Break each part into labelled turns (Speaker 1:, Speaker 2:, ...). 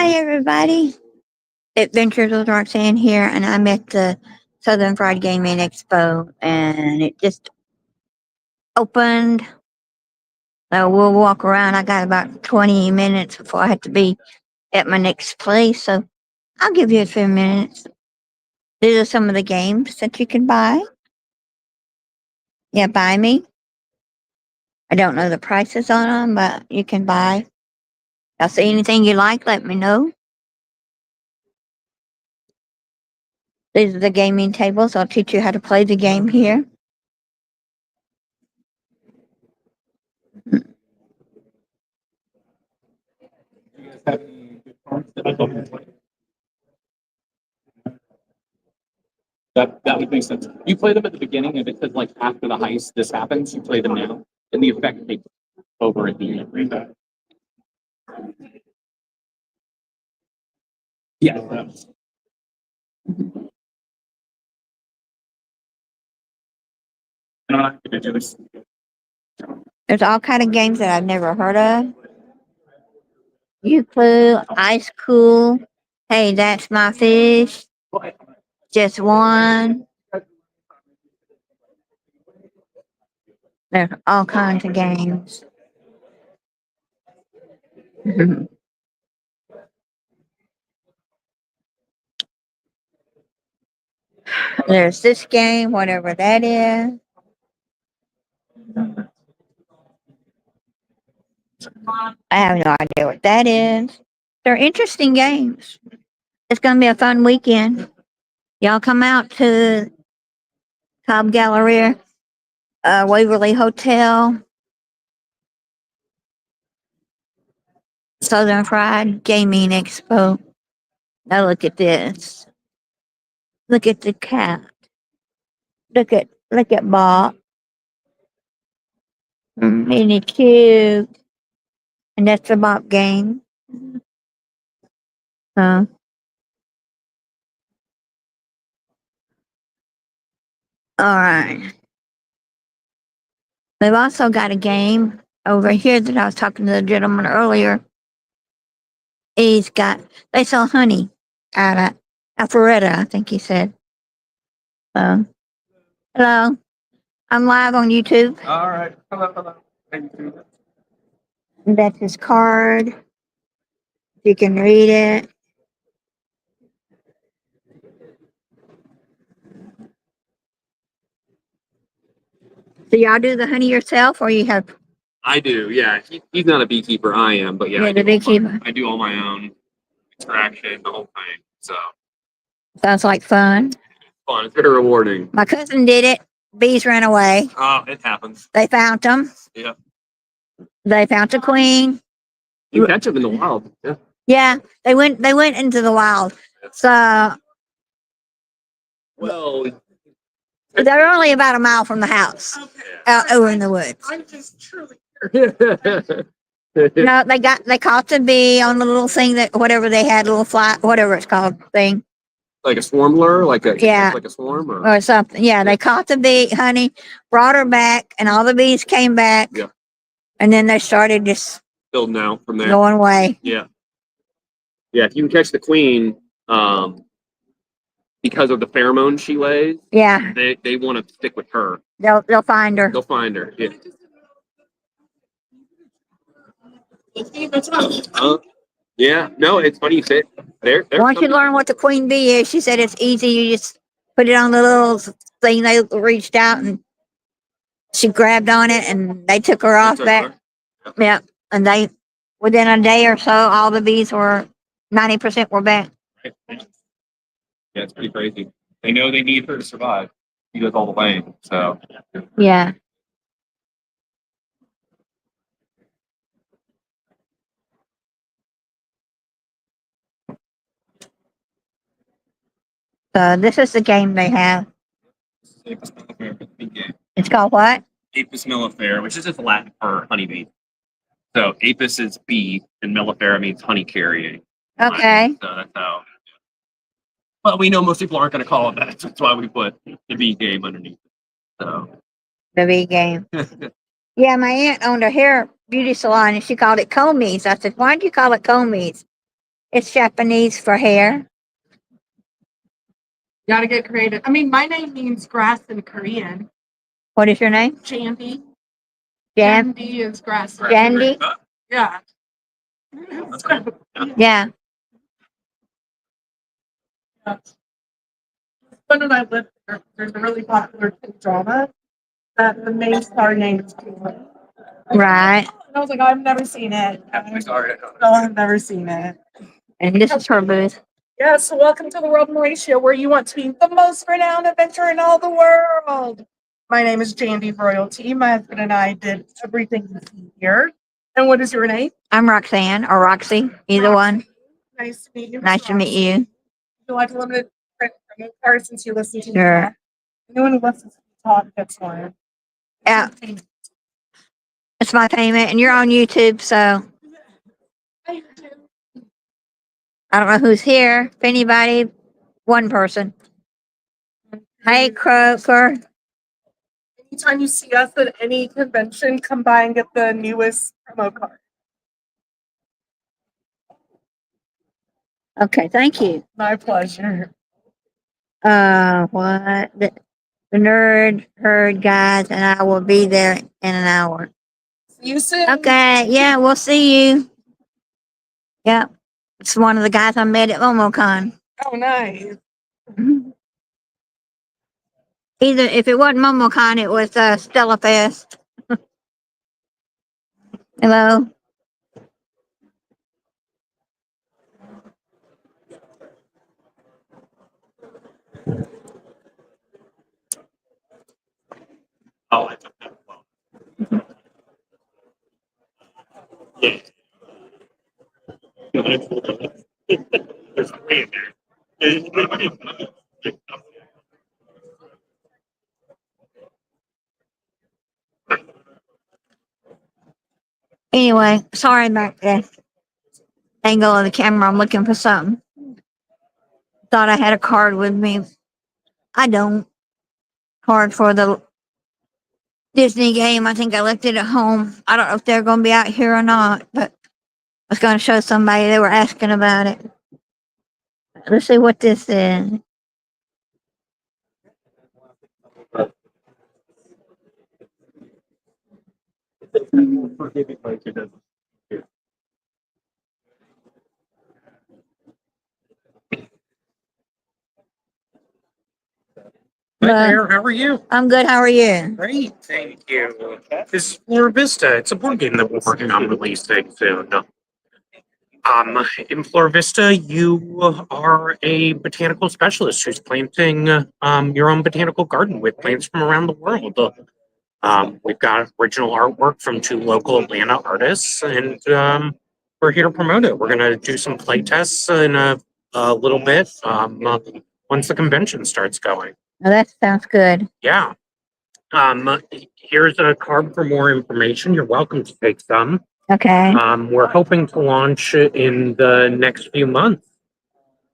Speaker 1: Hi, everybody. Adventures with Roxanne here, and I'm at the Southern Fried Gaming Expo, and it just opened. So we'll walk around. I got about 20 minutes before I have to be at my next place, so I'll give you a few minutes. These are some of the games that you can buy. Yeah, buy me. I don't know the prices on them, but you can buy. I'll see anything you like, let me know. These are the gaming tables. I'll teach you how to play the game here.
Speaker 2: That would make sense. You play them at the beginning, and it says like after the heist, this happens. You play them now, and the effect takes over at the end. Yeah. I'm not going to do this.
Speaker 1: There's all kind of games that I've never heard of. Clue, Ice Cool. Hey, that's my fish. Just one. There's all kinds of games. There's this game, whatever that is. I have no idea what that is. They're interesting games. It's going to be a fun weekend. Y'all come out to Cobb Galleria, Waverly Hotel, Southern Fried Gaming Expo. Now look at this. Look at the cat. Look at Bob. Isn't he cute? And that's the Bob game. All right. They've also got a game over here that I was talking to the gentleman earlier. They sell honey out at Alpharetta, I think he said. Hello. I'm live on YouTube.
Speaker 2: All right. Hello. Thank you.
Speaker 1: That's his card. You can read it. So y'all do the honey yourself, or you have?
Speaker 2: I do. Yeah. He's not a beekeeper. I am, but yeah,
Speaker 1: You're the beekeeper.
Speaker 2: I do all my own extraction, the whole thing. So
Speaker 1: Sounds like fun.
Speaker 2: fun. It's very rewarding.
Speaker 1: My cousin did it. Bees ran away.
Speaker 2: Oh, it happens.
Speaker 1: They found them.
Speaker 2: Yeah.
Speaker 1: They found the queen.
Speaker 2: You catch them in the wild. Yeah.
Speaker 1: Yeah, they went into the wild. So
Speaker 2: Well,
Speaker 1: they're only about a mile from the house, out over in the woods.
Speaker 2: I'm just truly.
Speaker 1: No, they caught the bee on the little thing that whatever they had, little fly, whatever it's called thing.
Speaker 2: Like a swarm lure, like a swarm,
Speaker 1: or something. Yeah, they caught the bee, honey, brought her back, and all the bees came back.
Speaker 2: Yeah.
Speaker 1: And then they started just
Speaker 2: building out from there.
Speaker 1: Going away.
Speaker 2: Yeah. Yeah, if you can catch the queen, because of the pheromones she lays,
Speaker 1: yeah,
Speaker 2: they want to stick with her.
Speaker 1: They'll find her.
Speaker 2: They'll find her. Yeah. Yeah. No, it's funny you say there.
Speaker 1: Once you learn what the queen bee is, she said it's easy. You just put it on the little thing they reached out and she grabbed on it and they took her off back. Yeah. And they, within a day or so, all the bees were 90% were back.
Speaker 2: Right. Yeah, it's pretty crazy. They know they need her to survive. She does all the laying. So
Speaker 1: yeah. So this is the game they have. It's called what?
Speaker 2: Apis mellifera, which is just Latin for honeybee. So apis is bee, and mellifera means honey carrying.
Speaker 1: Okay.
Speaker 2: So that's how. But we know most people aren't going to call it that. So that's why we put the bee game underneath it. So
Speaker 1: the bee game. Yeah, my aunt owned a hair beauty salon and she called it combies. I said, why'd you call it combies? It's Japanese for hair.
Speaker 3: Gotta get creative. I mean, my name means grass in Korean.
Speaker 1: What is your name?
Speaker 3: Jandy.
Speaker 1: Jan.
Speaker 3: Jandy is grass.
Speaker 1: Jandy.
Speaker 3: Yeah.
Speaker 1: Yeah.
Speaker 3: When I lived there, there's a really popular teen drama that the main star name is Caitlin.
Speaker 1: Right.
Speaker 3: And I was like, I've never seen it. No, I've never seen it.
Speaker 1: And this is her booth.
Speaker 3: Yeah, so welcome to the World and Ratio, where you want to be the most renowned adventurer in all the world. My name is Jandy Royalty. My husband and I did everything you see here. And what is your name?
Speaker 1: I'm Roxanne or Roxy, either one.
Speaker 3: Nice to meet you.
Speaker 1: Nice to meet you.
Speaker 3: Would you like a limited print promo card since you listen to me
Speaker 1: Sure.
Speaker 3: talk? Anyone who listens to me talk gets one.
Speaker 1: Yeah. It's my payment, and you're on YouTube, so I don't know who's here. If anybody, one person. Hey, Croker.
Speaker 3: Anytime you see us at any convention, come by and get the newest promo card.
Speaker 1: Okay, thank you.
Speaker 3: My pleasure.
Speaker 1: What? The nerd herd guys, and I will be there in an hour.
Speaker 3: See you soon.
Speaker 1: Okay, yeah, we'll see you. Yep. It's one of the guys I met at MomoCon.
Speaker 3: Oh, nice.
Speaker 1: Either if it wasn't MomoCon, it was Stella Fest. Hello.
Speaker 2: Oh, I took that well. Yeah. There's three in there.
Speaker 1: Anyway, sorry about the angle of the camera. I'm looking for something. Thought I had a card with me. I don't. Card for the Disney game. I think I left it at home. I don't know if they're going to be out here or not, but I was going to show somebody. They were asking about it. Let's see what this is.
Speaker 4: Hi there, how are you?
Speaker 1: I'm good. How are you?
Speaker 4: Great, thank you. This is Flora Vista. It's a board game that we're working on releasing soon. In Flora Vista, you are a botanical specialist who's planting your own botanical garden with plants from around the world. We've got original artwork from two local Atlanta artists, and we're here to promote it. We're going to do some play tests in a little bit once the convention starts going.
Speaker 1: Well, that sounds good.
Speaker 4: Yeah. Here's a card for more information. You're welcome to take some.
Speaker 1: Okay.
Speaker 4: We're hoping to launch in the next few months.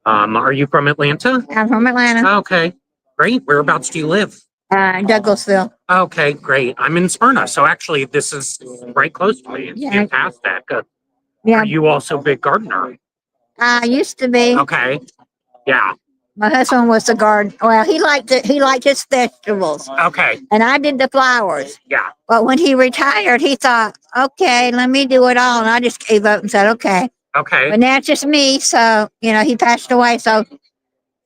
Speaker 4: Are you from Atlanta?
Speaker 1: I'm from Atlanta.
Speaker 4: Okay, great. Whereabouts do you live?
Speaker 1: Douglasville.
Speaker 4: Okay, great. I'm in Smyrna, so actually this is right close to me. It's
Speaker 1: Yeah.
Speaker 4: fantastic.
Speaker 1: Yeah.
Speaker 4: Are you also a big gardener?
Speaker 1: I used to be.
Speaker 4: Okay. Yeah.
Speaker 1: My husband was the garden. Well, he liked it. He liked his vegetables,
Speaker 4: Okay.
Speaker 1: and I did the flowers.
Speaker 4: Yeah.
Speaker 1: But when he retired, he thought, "Okay, let me do it all." And I just gave up and said, "Okay."
Speaker 4: Okay.
Speaker 1: But now it's just me. So he passed away. So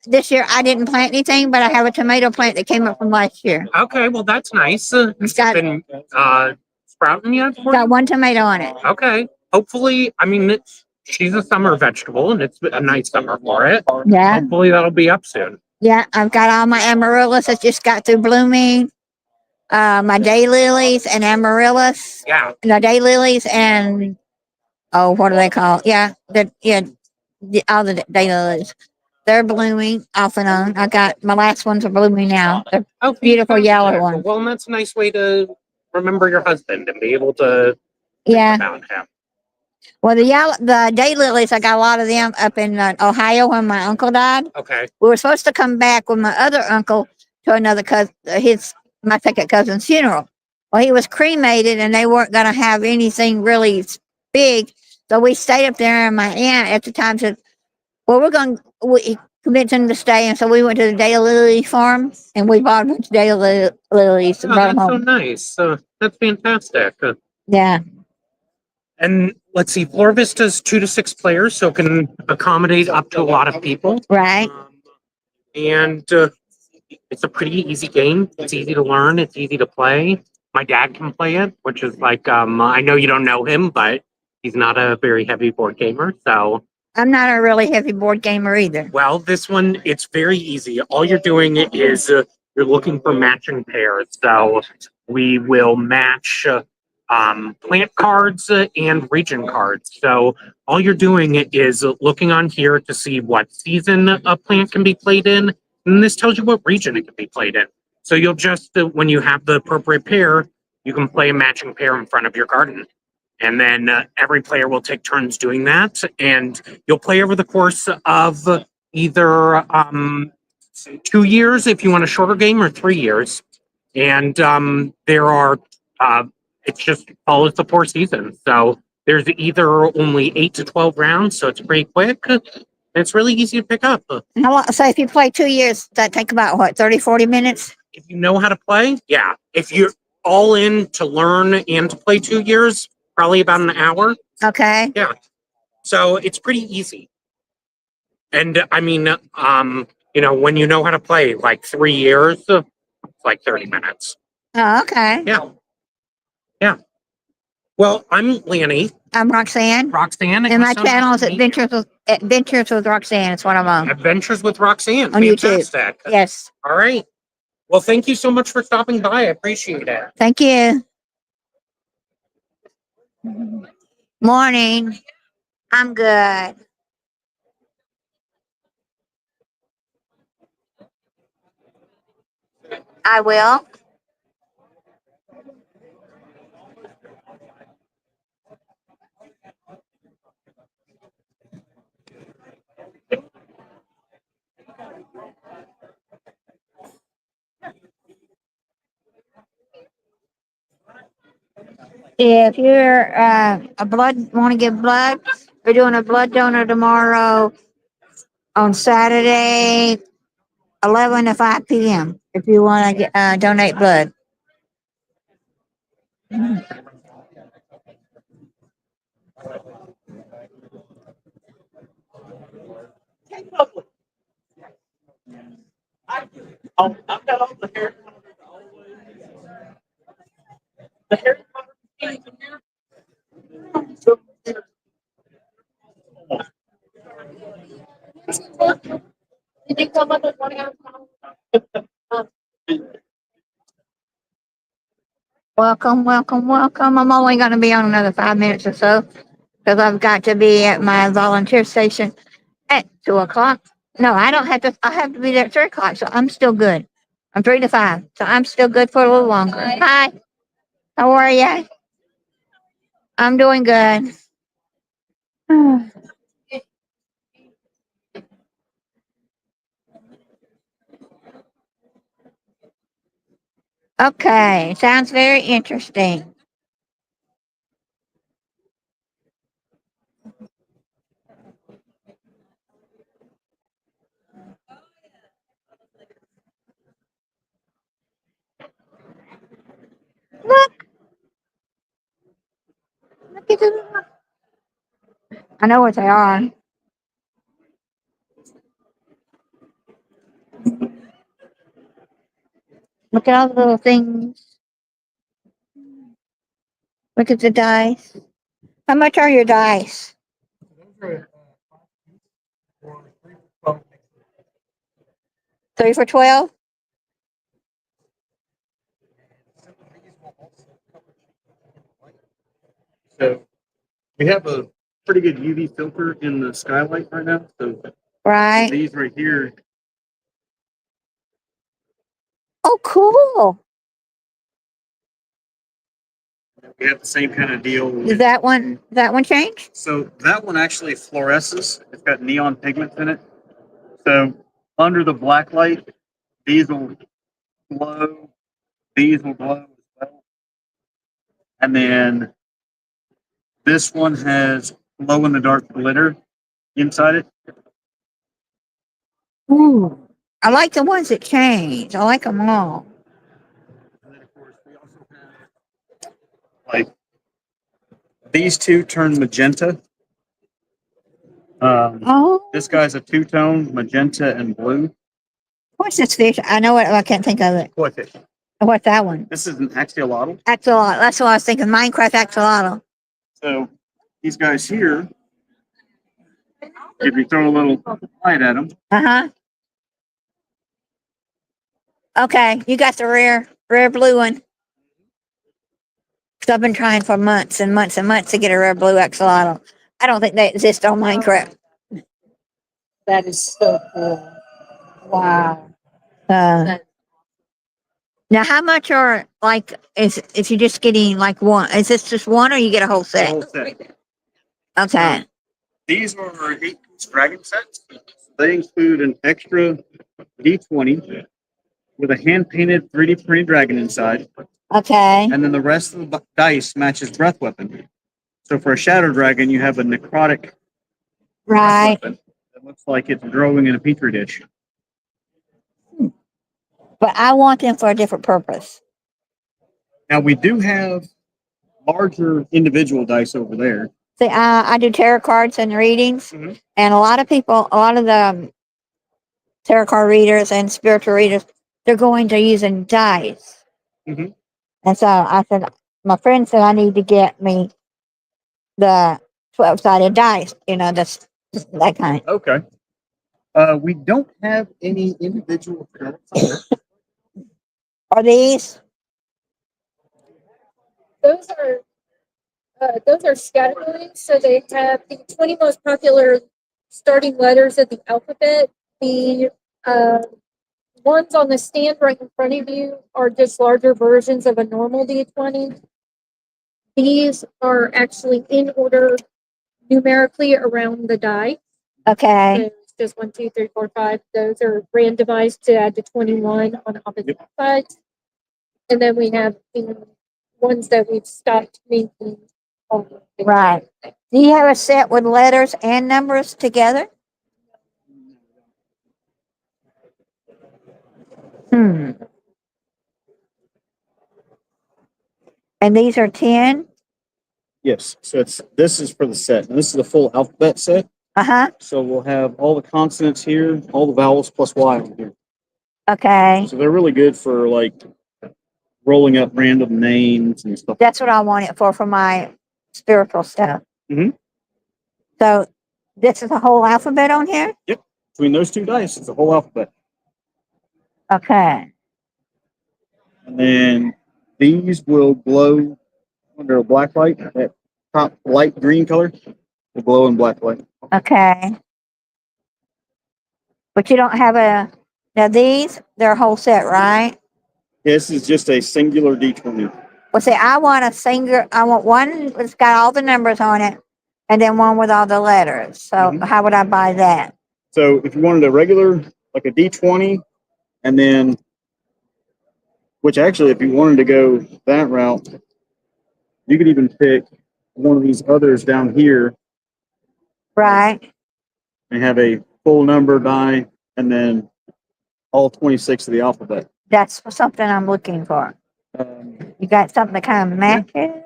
Speaker 1: this year I didn't plant anything, but I have a tomato plant that came up from last year.
Speaker 4: Okay. Well, that's nice.
Speaker 1: It's got
Speaker 4: Been sprouting yet? For
Speaker 1: got
Speaker 4: you?
Speaker 1: one tomato on it.
Speaker 4: Okay. Hopefully, I mean, she's a summer vegetable, and it's a nice summer for it.
Speaker 1: Yeah,
Speaker 4: Hopefully, that'll be up soon.
Speaker 1: yeah. I've got all my amaryllis that just got through blooming. My daylilies and amaryllis.
Speaker 4: Yeah.
Speaker 1: No, daylilies and what do they call? Yeah, all the daylilies. They're blooming off and on. I got my last ones are blooming now. They're
Speaker 4: Oh,
Speaker 1: beautiful yellow
Speaker 4: fantastic.
Speaker 1: ones.
Speaker 4: Well, and that's a nice way to remember your husband and be able to
Speaker 1: Yeah.
Speaker 4: think about him.
Speaker 1: Well, the daylilies, I got a lot of them up in Ohio when my uncle died.
Speaker 4: Okay.
Speaker 1: We were supposed to come back with my other uncle to another cousin, my second cousin's funeral. Well, he was cremated, and they weren't going to have anything really big, so we stayed up there. And my aunt at the time said, Well, we convinced him to stay, and so we went to the Daylily farm, and we bought a bunch of Daylilies and
Speaker 4: Oh,
Speaker 1: brought them
Speaker 4: that's so
Speaker 1: home.
Speaker 4: nice. That's fantastic.
Speaker 1: Yeah.
Speaker 4: And let's see, Floor Vista's 2 to 6 players, so it can accommodate up to a lot of people.
Speaker 1: Right.
Speaker 4: And it's a pretty easy game. It's easy to learn. It's easy to play. My dad can play it, which is like, I know you don't know him, but he's not a very heavy board gamer. So,
Speaker 1: I'm not a really heavy board gamer either.
Speaker 4: well, this one, it's very easy. All you're doing is you're looking for matching pairs. So we will match plant cards and region cards. So all you're doing is looking on here to see what season a plant can be played in. And this tells you what region it can be played in. So you'll just, when you have the appropriate pair, you can play a matching pair in front of your garden. And then every player will take turns doing that. And you'll play over the course of either 2 years if you want a shorter game, or 3 years. And there are, it just follows the 4 seasons. So there's either only 8 to 12 rounds, so it's pretty quick. It's really easy to pick up.
Speaker 1: So if you play 2 years, that take about what, 30, 40 minutes?
Speaker 4: If you know how to play, yeah. If you're all in to learn and to play 2 years, probably about an hour.
Speaker 1: Okay.
Speaker 4: Yeah. So it's pretty easy. And I mean, when you know how to play, like 3 years, it's like 30 minutes.
Speaker 1: Oh, okay.
Speaker 4: Yeah. Yeah. Well, I'm Lanny.
Speaker 1: I'm Roxanne.
Speaker 4: Roxanne.
Speaker 1: And my channel is Adventures with Roxanne. It's what I'm on.
Speaker 4: Adventures with Roxanne.
Speaker 1: On YouTube.
Speaker 4: Fantastic.
Speaker 1: Yes.
Speaker 4: All right. Well, thank you so much for stopping by. I appreciate it.
Speaker 1: Thank you. Morning. I'm good. I will. If you're want to give blood, we're doing a blood donor tomorrow on Saturday, 11 to 5 p.m. If you want to donate blood.
Speaker 2: I've got all the hair. The hair. Did you come up with one out?
Speaker 1: Welcome, welcome, welcome. I'm only going to be on another 5 minutes or so because I've got to be at my volunteer station at 2 o'clock. No, I don't have to. I have to be there at 3 o'clock, so I'm still good. I'm 3 to 5, so I'm still good for a little longer. Hi, how are you? I'm doing good. Okay, sounds very interesting. Look, look at them. I know what they are. Look at all the little things. Look at the dice. How much are your dice? 3 for 12?
Speaker 5: So we have a pretty good UV filter in the skylight right now. So
Speaker 1: Right.
Speaker 5: these right here,
Speaker 1: Oh, cool.
Speaker 5: we have the same kind of deal.
Speaker 1: Did that one change?
Speaker 5: So that one actually fluoresces. It's got neon pigments in it. So under the black light, these will glow. These will glow as well. And then this one has glow in the dark glitter inside it.
Speaker 1: Ooh, I like the ones that change. I like them all.
Speaker 5: And then, of course, we also have like these two turn magenta.
Speaker 1: Oh,
Speaker 5: This guy's a two-tone, magenta and blue.
Speaker 1: what's this fish? I know it. I can't think of it.
Speaker 5: Koi fish.
Speaker 1: What's that one?
Speaker 5: This is an axolotl.
Speaker 1: Axolotl. That's what I was thinking. Minecraft axolotl.
Speaker 5: So these guys here, if you throw a little light at them,
Speaker 1: Uh huh. Okay, you got the rare blue one. Because I've been trying for months and months and months to get a rare blue axolotl. I don't think they exist on Minecraft.
Speaker 6: That is so cool. Wow.
Speaker 1: Uh, now, how much are like is you just getting like one? Is this just one, or you get a whole
Speaker 5: the
Speaker 1: set?
Speaker 5: whole set.
Speaker 1: Okay.
Speaker 5: These are 8-piece dragon sets. They include an extra D20 with a hand-painted 3D printed dragon inside,
Speaker 1: Okay.
Speaker 5: and then the rest of the dice matches breath weapon. So for a shadow dragon, you have a necrotic
Speaker 1: Right.
Speaker 5: weapon that looks like it's growing in a petri dish.
Speaker 1: But I want them for a different purpose.
Speaker 5: Now we do have larger individual dice over there.
Speaker 1: See, I do tarot cards and readings,
Speaker 5: Mhm.
Speaker 1: and a lot of people, a lot of the tarot card readers and spiritual readers, they're going to using dice.
Speaker 5: Mhm.
Speaker 1: And so I said, my friend said I need to get me the 12-sided dice, that's that kind.
Speaker 5: Okay. We don't have any individual cards.
Speaker 1: Are these?
Speaker 6: Those are categories. So they have the 20 most popular starting letters of the alphabet. The ones on the stand right in front of you are just larger versions of a normal D20. These are actually in order numerically around the die.
Speaker 1: Okay.
Speaker 6: So it's just 1, 2, 3, 4, 5. Those are randomized to add to 21 on opposite sides. And then we have the ones that we've stopped making.
Speaker 1: Right. Do you have a set with letters and numbers together? Hmm. And these are 10?
Speaker 5: Yes. So this is for the set. And this is the full alphabet set.
Speaker 1: Uh-huh.
Speaker 5: So we'll have all the consonants here, all the vowels plus Y on here.
Speaker 1: Okay.
Speaker 5: So they're really good for like rolling up random names and stuff.
Speaker 1: That's what I want it for my spiritual stuff.
Speaker 5: Mhm.
Speaker 1: So this is the whole alphabet on here?
Speaker 5: Yep. Between those two dice, it's the whole alphabet.
Speaker 1: Okay.
Speaker 5: And then these will glow under a black light. That top light green color will glow in black light.
Speaker 1: Okay. But you don't have now these, they're a whole set, right?
Speaker 5: This is just a singular D20.
Speaker 1: Well, see, I want one that's got all the numbers on it and then one with all the letters. So
Speaker 5: Mhm.
Speaker 1: how would I buy that?
Speaker 5: So if you wanted a regular, like a D20, and then, which actually, if you wanted to go that route, you could even pick one of these others down here
Speaker 1: Right.
Speaker 5: and have a full number die and then all 26 of the alphabet.
Speaker 1: That's something I'm looking for.
Speaker 5: Um,
Speaker 1: You got something that kind of matches?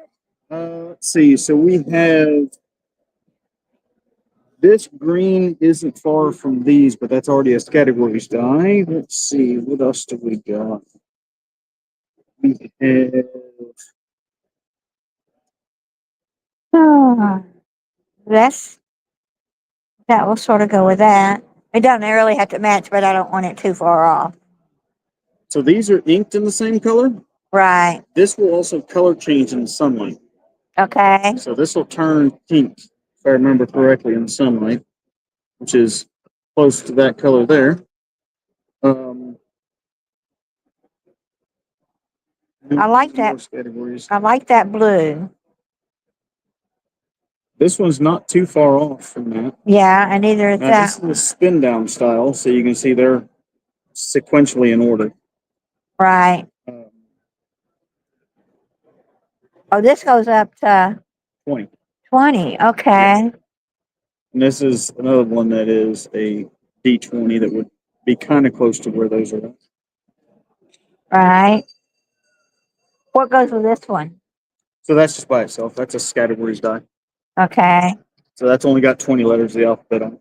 Speaker 5: let's see. So we have this green isn't far from these, but that's already a categories die. Let's see. What else do we got? We have
Speaker 1: Oh, that will sort of go with that. It doesn't really have to match, but I don't want it too far off.
Speaker 5: so these are inked in the same color.
Speaker 1: Right.
Speaker 5: This will also color change in the sunlight.
Speaker 1: Okay.
Speaker 5: So this will turn pink, if I remember correctly, in the sunlight, which is close to that color there. Um,
Speaker 1: I like that.
Speaker 5: those categories.
Speaker 1: I like that blue.
Speaker 5: This one's not too far off from that.
Speaker 1: Yeah, and either is
Speaker 5: Now, this
Speaker 1: that
Speaker 5: is a spin down style, so you can see they're sequentially in order.
Speaker 1: right.
Speaker 5: Um,
Speaker 1: Oh, this goes up to
Speaker 5: 20.
Speaker 1: 20. Okay.
Speaker 5: And this is another one that is a D20 that would be kind of close to where those are.
Speaker 1: Right. What goes with this one?
Speaker 5: So that's just by itself. That's a categories die.
Speaker 1: Okay.
Speaker 5: So that's only got 20 letters of the alphabet on it.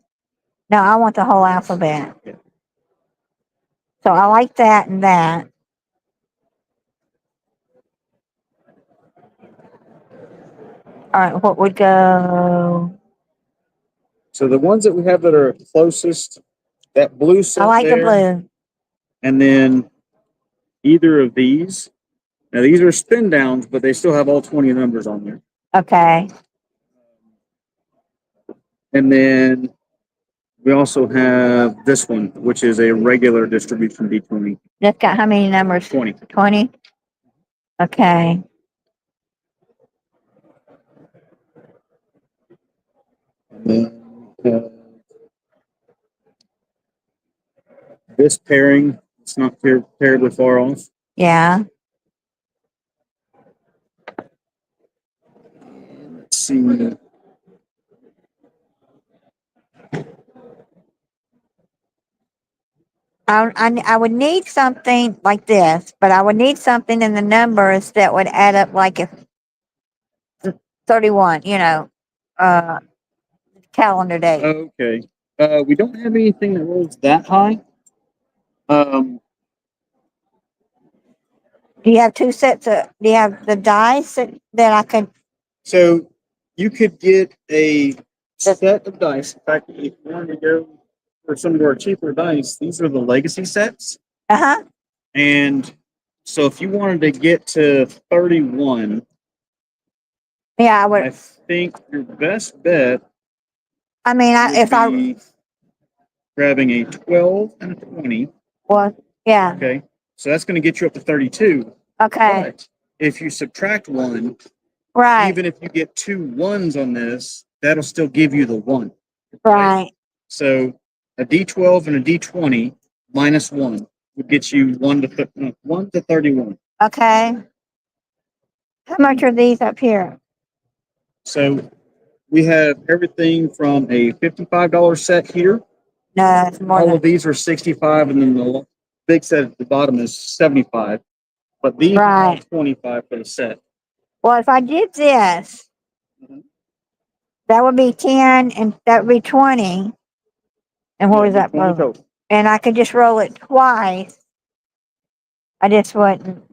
Speaker 1: No, I want the whole alphabet.
Speaker 5: Yeah.
Speaker 1: So I like that and that. All right, what would go?
Speaker 5: So the ones that we have that are closest, that blue set
Speaker 1: I like the
Speaker 5: there,
Speaker 1: blue.
Speaker 5: and then either of these. Now these are spin downs, but they still have all 20 numbers on there.
Speaker 1: Okay.
Speaker 5: And then we also have this one, which is a regular distribution D20.
Speaker 1: That's got how many numbers?
Speaker 5: 20.
Speaker 1: 20? Okay.
Speaker 5: And then this pairing, it's not terribly far off.
Speaker 1: Yeah.
Speaker 5: Let's see.
Speaker 1: I would need something like this, but I would need something in the numbers that would add up like if 31, uh, calendar day.
Speaker 5: Okay. We don't have anything that rolls that high. Um,
Speaker 1: Do you have two sets of, do you have the dice that I could,
Speaker 5: so you could get a set of dice. In fact, if you wanted to go for some of our cheaper dice, these are the legacy sets.
Speaker 1: uh-huh,
Speaker 5: And so if you wanted to get to 31,
Speaker 1: yeah, I
Speaker 5: I
Speaker 1: would,
Speaker 5: think your best bet
Speaker 1: I mean,
Speaker 5: would
Speaker 1: if I,
Speaker 5: be grabbing a 12 and a 20.
Speaker 1: well, yeah,
Speaker 5: Okay. So that's going to get you up to 32.
Speaker 1: okay,
Speaker 5: But if you subtract one,
Speaker 1: right,
Speaker 5: even if you get 2 1s on this, that'll still give you the one.
Speaker 1: right,
Speaker 5: So a D12 and a D20 minus one would get you 1 to 31.
Speaker 1: okay. How much are these up here?
Speaker 5: So we have everything from a $55 set here.
Speaker 1: No, it's more
Speaker 5: All
Speaker 1: than,
Speaker 5: of these are 65, and then the big set at the bottom is 75. But these are all
Speaker 1: right.
Speaker 5: 25 for the set.
Speaker 1: Well, if I did this,
Speaker 5: Mhm.
Speaker 1: that would be 10 and that would be 20. And what
Speaker 5: Yeah,
Speaker 1: was that?
Speaker 5: 20
Speaker 1: Roll?
Speaker 5: total.
Speaker 1: And I could just roll it twice. I just wouldn't.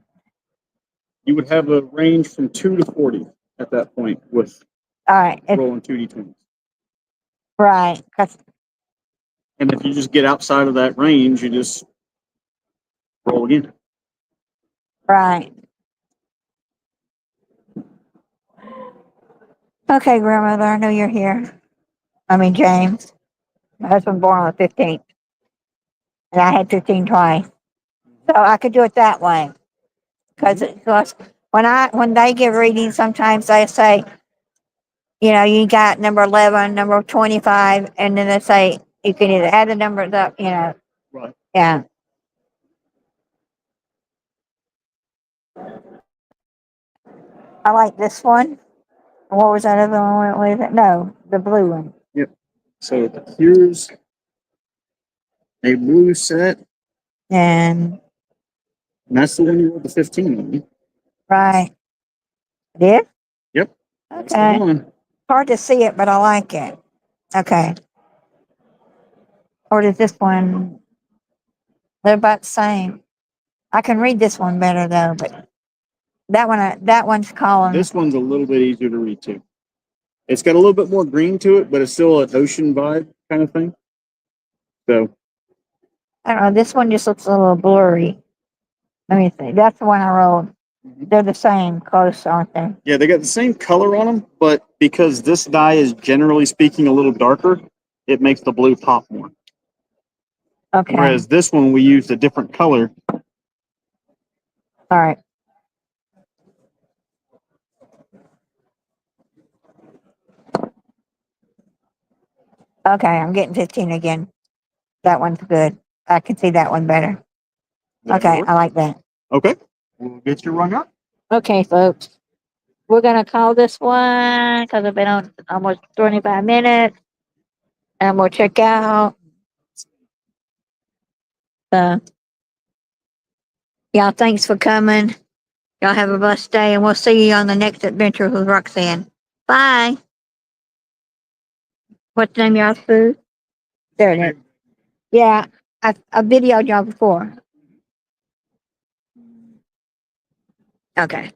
Speaker 5: You would have a range from 2 to 40 at that point with
Speaker 1: All right.
Speaker 5: rolling 2D20s.
Speaker 1: Right. 'Cause-
Speaker 5: And if you just get outside of that range, you just roll again.
Speaker 1: right. Okay, grandmother, I know you're here. I mean, James. My husband born on the 15th. And I had 15 twice. So I could do it that way. Because when they give readings, sometimes they say, you got number 11, number 25, and then they say you can either add the numbers up,
Speaker 5: Right.
Speaker 1: yeah. I like this one. What was that other one? What is it? No, the blue one.
Speaker 5: So here's a blue set,
Speaker 1: And
Speaker 5: and that's the one you rolled the 15 on.
Speaker 1: right. This?
Speaker 5: Yep. That's the
Speaker 1: Okay.
Speaker 5: one.
Speaker 1: Hard to see it, but I like it. Okay. Or does this one? They're about the same. I can read this one better though, but that one's calling.
Speaker 5: This one's a little bit easier to read too. It's got a little bit more green to it, but it's still an ocean vibe kind of thing. So
Speaker 1: I don't know. This one just looks a little blurry. Let me see. That's the one I rolled. They're the same, close, aren't they?
Speaker 5: yeah, they got the same color on them, but because this dye is generally speaking a little darker, it makes the blue pop more.
Speaker 1: Okay.
Speaker 5: Whereas this one we used a different color.
Speaker 1: All right. Okay, I'm getting 15 again. That one's good. I can see that one better.
Speaker 5: That'll
Speaker 1: Okay,
Speaker 5: work.
Speaker 1: I like that.
Speaker 5: Okay. We'll get you rung up.
Speaker 1: Okay, folks. We're gonna call this one because I've been on almost 25 minutes, and we'll check out. So, y'all, thanks for coming. Y'all have a blessed day, and we'll see you on the next adventure with Roxanne. Bye. What's the name of y'all's food? There it is. Yeah, I videoed y'all before. Okay.